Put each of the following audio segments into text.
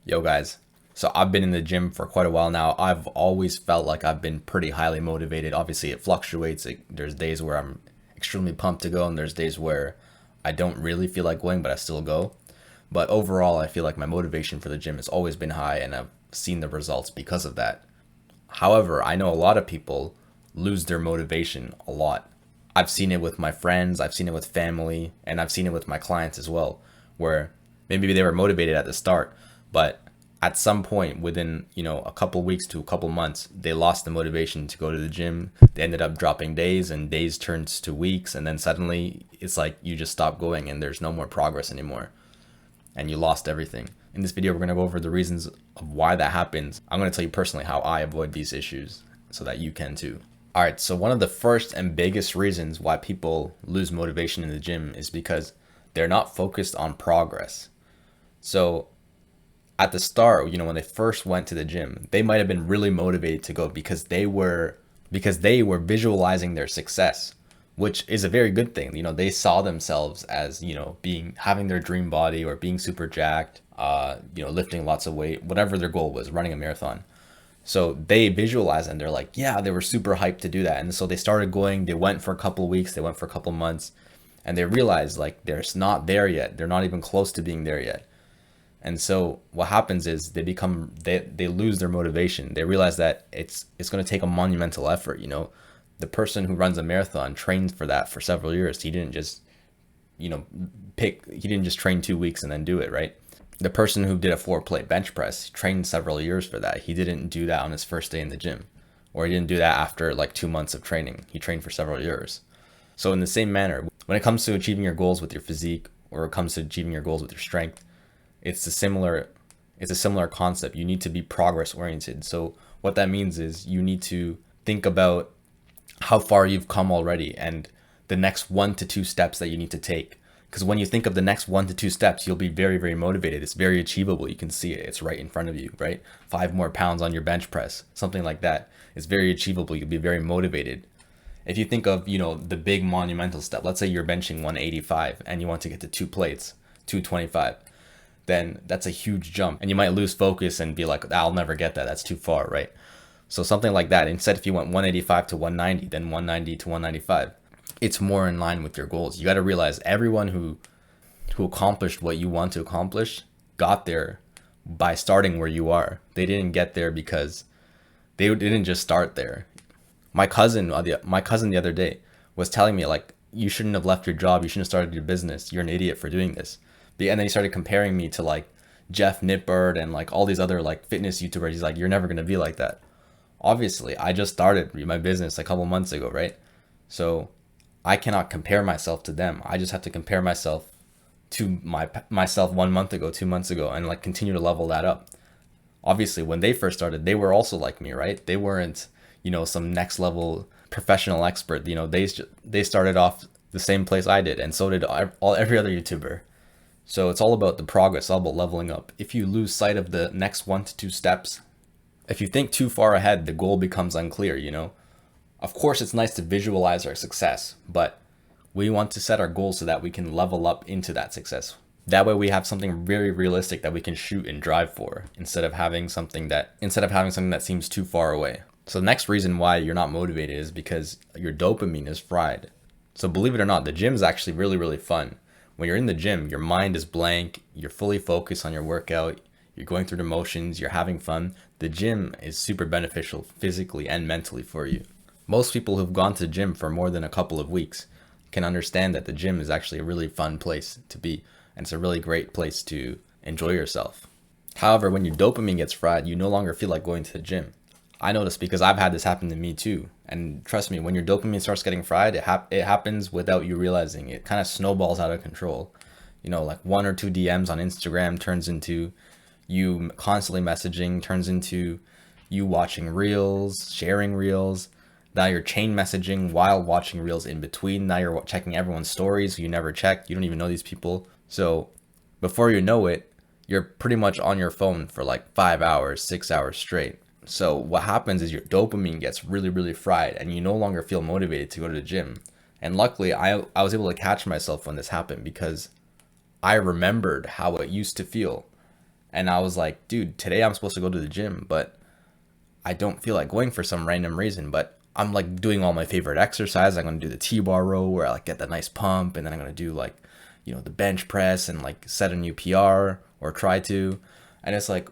Yo, guys. So I've been in the gym for quite a while now. I've always felt like I've been pretty highly motivated. Obviously, it fluctuates. There's days where I'm extremely pumped to go, and there's days where I don't really feel like going, but I still go. But overall, I feel like my motivation for the gym has always been high, and I've seen the results because of that. However, I know a lot of people lose their motivation a lot. I've seen it with my friends, I've seen it with family, and I've seen it with my clients as well, where maybe they were motivated at the start, but at some point within, a couple weeks to a couple months, they lost the motivation to go to the gym. They ended up dropping days, and days turns to weeks, and then suddenly it's like you just stop going and there's no more progress anymore and you lost everything. In this video, we're going to go over the reasons of why that happens. I'm going to tell you personally how I avoid these issues so that you can too. All right, so one of the first and biggest reasons why people lose motivation in the gym is because they're not focused on progress. So at the start, when they first went to the gym, they might have been really motivated to go because they were visualizing their success, which is a very good thing. They saw themselves as, being having their dream body or being super jacked, lifting lots of weight, whatever their goal was, running a marathon. So they visualize and they're like, yeah, they were super hyped to do that. And so they started going, they went for a couple of weeks, they went for a couple of months, and they realized like they're not there yet. They're not even close to being there yet. And so what happens is they lose their motivation. They realize that it's going to take a monumental effort. The person who runs a marathon trains for that for several years. He didn't just, he didn't just train 2 weeks and then do it, right? The person who did a 4-plate bench press trained several years for that. He didn't do that on his first day in the gym, or he didn't do that after like 2 months of training. He trained for several years. So in the same manner, when it comes to achieving your goals with your physique, or it comes to achieving your goals with your strength, it's a similar concept. You need to be progress oriented. So what that means is you need to think about how far you've come already and the next 1 to 2 steps that you need to take. Because when you think of the next 1 to 2 steps, you'll be very, very motivated. It's very achievable. You can see it. It's right in front of you, right? 5 more pounds on your bench press, something like that. It's very achievable. You'll be very motivated. If you think of, the big monumental step, let's say you're benching 185 and you want to get to 2 plates, 225, then that's a huge jump. And you might lose focus and be like, I'll never get that. That's too far, right? So something like that. Instead, if you went 185 to 190, then 190 to 195, it's more in line with your goals. You got to realize everyone who accomplished what you want to accomplish got there by starting where you are. They didn't get there because they didn't just start there. My cousin the other day was telling me like, you shouldn't have left your job. You shouldn't have started your business. You're an idiot for doing this. And then he started comparing me to like Jeff Nippert and like all these other like fitness YouTubers. He's like, you're never going to be like that. Obviously, I just started my business a couple months ago, right? So I cannot compare myself to them. I just have to compare myself to myself 1 month ago, 2 months ago, and like continue to level that up. Obviously, when they first started, they were also like me, right? They weren't, some next level professional expert. They started off the same place I did, and so did every other YouTuber. So it's all about the progress, all about leveling up. If you lose sight of the next 1 to 2 steps, if you think too far ahead, the goal becomes unclear. Of course, it's nice to visualize our success, but we want to set our goals so that we can level up into that success. That way we have something very realistic that we can shoot and drive for instead of having something that seems too far away. So the next reason why you're not motivated is because your dopamine is fried. So believe it or not, the gym is actually really, really fun. When you're in the gym, your mind is blank, you're fully focused on your workout, you're going through the motions, you're having fun. The gym is super beneficial physically and mentally for you. Most people who've gone to the gym for more than a couple of weeks can understand that the gym is actually a really fun place to be, and it's a really great place to enjoy yourself. However, when your dopamine gets fried, you no longer feel like going to the gym. I noticed because I've had this happen to me too. And trust me, when your dopamine starts getting fried, it happens without you realizing. It kind of snowballs out of control. Like 1 or 2 DMs on Instagram turns into you constantly messaging, turns into you watching reels, sharing reels. Now you're chain messaging while watching reels in between. Now you're checking everyone's stories you never checked. You don't even know these people. So before you know it, you're pretty much on your phone for like 5 hours, 6 hours straight. So what happens is your dopamine gets really, really fried and you no longer feel motivated to go to the gym. And luckily, I was able to catch myself when this happened because I remembered how it used to feel. And I was like, dude, today I'm supposed to go to the gym, but I don't feel like going for some random reason. But I'm like doing all my favorite exercise. I'm gonna do the T-bar row where I like get that nice pump, and then I'm gonna do like, the bench press and like set a new PR or try to. And it's like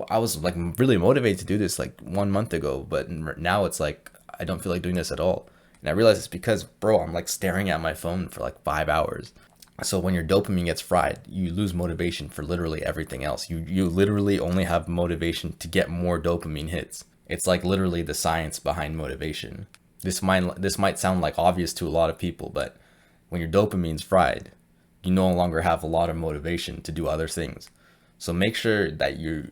I was like really motivated to do this like 1 month ago, but now it's like I don't feel like doing this at all. And I realize it's because, bro, I'm like staring at my phone for like 5 hours. So when your dopamine gets fried, you lose motivation for literally everything else. You literally only have motivation to get more dopamine hits. It's like literally the science behind motivation. This might sound like obvious to a lot of people, but when your dopamine's fried, you no longer have a lot of motivation to do other things. So make sure that you're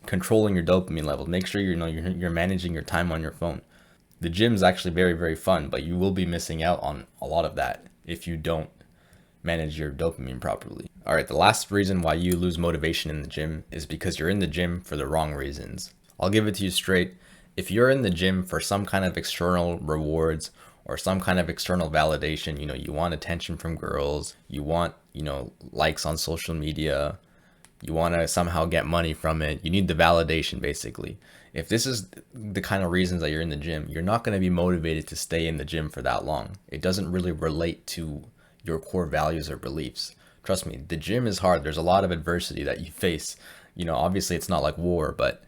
controlling your dopamine level. Make sure you're managing your time on your phone. The gym is actually very, very fun, but you will be missing out on a lot of that if you don't manage your dopamine properly. All right, the last reason why you lose motivation in the gym is because you're in the gym for the wrong reasons. I'll give it to you straight. If you're in the gym for some kind of external rewards or some kind of external validation, you want attention from girls, you want, likes on social media, you want to somehow get money from it, you need the validation basically. If this is the kind of reasons that you're in the gym, you're not going to be motivated to stay in the gym for that long. It doesn't really relate to your core values or beliefs. Trust me, the gym is hard. There's a lot of adversity that you face. Obviously it's not like war, but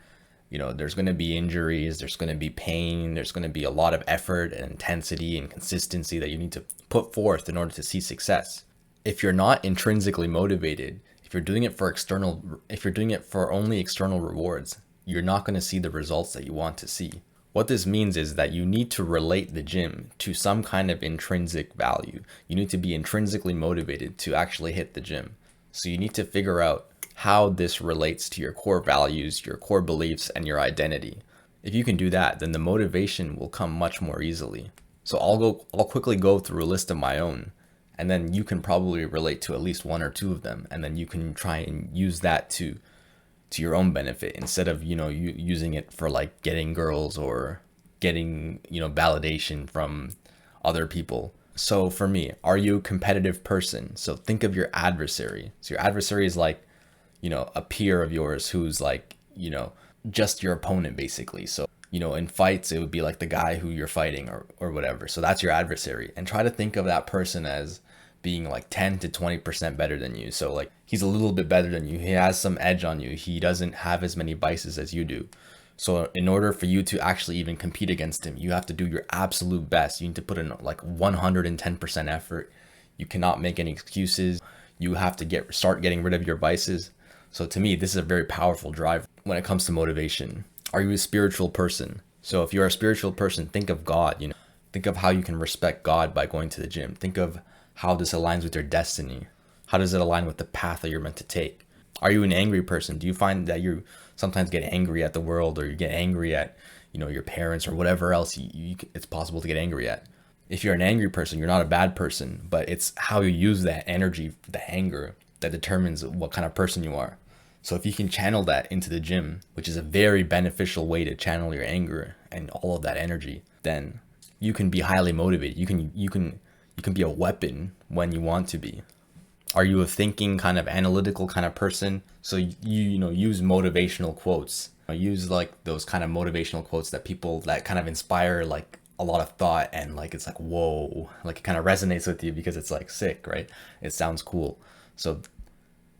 there's going to be injuries, there's going to be pain, there's going to be a lot of effort and intensity and consistency that you need to put forth in order to see success. If you're not intrinsically motivated, if you're doing it for only external rewards, you're not going to see the results that you want to see. What this means is that you need to relate the gym to some kind of intrinsic value. You need to be intrinsically motivated to actually hit the gym. So you need to figure out how this relates to your core values, your core beliefs, and your identity. If you can do that, then the motivation will come much more easily. So I'll quickly go through a list of my own, and then you can probably relate to at least one or two of them, and then you can try and use that to your own benefit instead of you using it for like getting girls or getting validation from other people. So for me, are you a competitive person? So think of your adversary. So your adversary is like a peer of yours who's like just your opponent basically. So in fights it would be like the guy who you're fighting or whatever. So that's your adversary, and try to think of that person as being like 10 to 20% better than you. So like he's a little bit better than you. He has some edge on you. He doesn't have as many vices as you do. So in order for you to actually even compete against him, you have to do your absolute best. You need to put in like 110% effort. You cannot make any excuses. You have to start getting rid of your vices. So to me, this is a very powerful drive when it comes to motivation. Are you a spiritual person? So if you're a spiritual person, think of God, think of how you can respect God by going to the gym. Think of how this aligns with your destiny. How does it align with the path that you're meant to take? Are you an angry person? Do you find that you sometimes get angry at the world, or you get angry at, your parents or whatever else it's possible to get angry at? If you're an angry person, you're not a bad person, but it's how you use that energy, the anger, that determines what kind of person you are. So if you can channel that into the gym, which is a very beneficial way to channel your anger and all of that energy, then you can be highly motivated. You can be a weapon when you want to be. Are you a thinking kind of analytical kind of person? So use motivational quotes. Use like those kind of motivational quotes that kind of inspire like a lot of thought, and like it's like whoa, like it kind of resonates with you because it's like sick, right? It sounds cool. So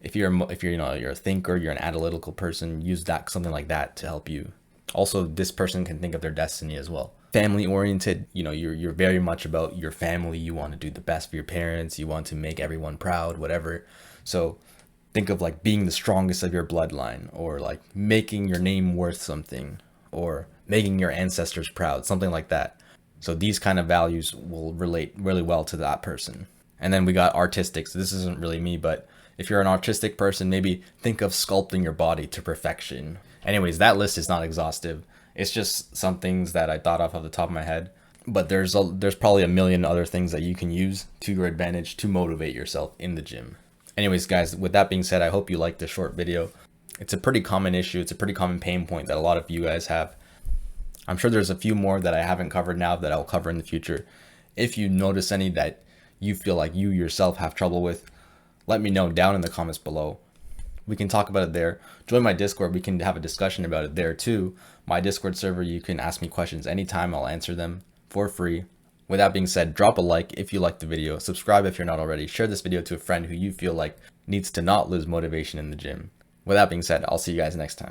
if you're a thinker, you're an analytical person, use something like that to help you. Also, this person can think of their destiny as well. Family oriented, you're very much about your family. You want to do the best for your parents. You want to make everyone proud, whatever. So think of like being the strongest of your bloodline, or like making your name worth something, or making your ancestors proud, something like that. So these kind of values will relate really well to that person. And then we got artistic. So this isn't really me, but if you're an artistic person, maybe think of sculpting your body to perfection. Anyways, that list is not exhaustive. It's just some things that I thought of the top of my head. But there's probably a million other things that you can use to your advantage to motivate yourself in the gym. Anyways, guys, with that being said, I hope you liked this short video. It's a pretty common issue. It's a pretty common pain point that a lot of you guys have. I'm sure there's a few more that I haven't covered now that I'll cover in the future. If you notice any that you feel like you yourself have trouble with, let me know down in the comments below. we can talk about it there. Join my Discord. We can have a discussion about it there too. My Discord server, you can ask me questions anytime. I'll answer them for free. With that being said, drop a like if you liked the video. Subscribe if you're not already. Share this video to a friend who you feel like needs to not lose motivation in the gym. With that being said, I'll see you guys next time.